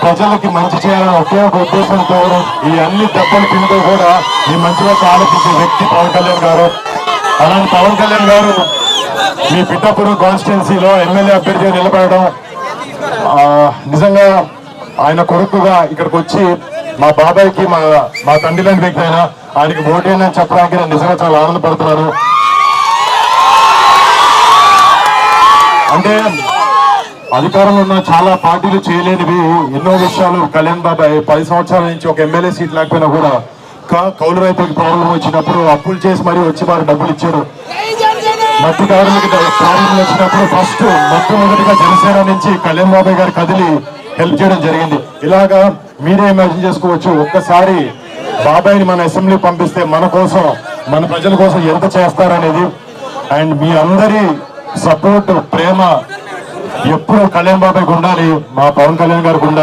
ప్రజలకి మంచి చేయాలని ఒకే ఒక ఉద్దేశంతో ఈ అన్ని దెబ్బలు తింటూ కూడా ఈ మంచిగా ఆలోచించే వ్యక్తి పవన్ కళ్యాణ్ గారు. అలాంటి పవన్ కళ్యాణ్ గారు మీ పిఠాపురం కాన్స్టిట్యున్సీలో ఎమ్మెల్యే అభ్యర్థిగా నిలబడడం నిజంగా ఆయన కొడుకుగా ఇక్కడికి వచ్చి మా బాబాయ్కి మా తండ్రి లాంటి వ్యక్తి అయినా ఆయనకి ఓటేనని చెప్పడానికి నేను నిజంగా చాలా ఆనందపడుతున్నాను. అంటే అధికారంలో ఉన్న చాలా పార్టీలు చేయలేనివి ఎన్నో విషయాలు కళ్యాణ్ బాబాయ్ 10 సంవత్సరాల నుంచి ఒక ఎమ్మెల్యే సీట్ లేకపోయినా కూడా కౌలు రైతులకు ప్రాబ్లం వచ్చినప్పుడు అప్పులు చేసి మరీ వచ్చి వారు డబ్బులు ఇచ్చారు. మధ్య కార్మిక ప్రాబ్లం వచ్చినప్పుడు ఫస్ట్ మొట్టమొదటిగా జనసేన నుంచి కళ్యాణ్ బాబాయ్ గారు కదిలి హెల్ప్ చేయడం జరిగింది. ఇలాగా మీరే ఇమాజిన్ చేసుకోవచ్చు, ఒక్కసారి బాబాయ్ని మన అసెంబ్లీ పంపిస్తే మన కోసం మన ప్రజల కోసం ఎంత చేస్తారనేది. అండ్ మీ అందరి సపోర్ట్ ప్రేమ ఎప్పుడు కళ్యాణ్ బాబాయ్కి ఉండాలి, మా పవన్ కళ్యాణ్ గారికి ఉండాలి.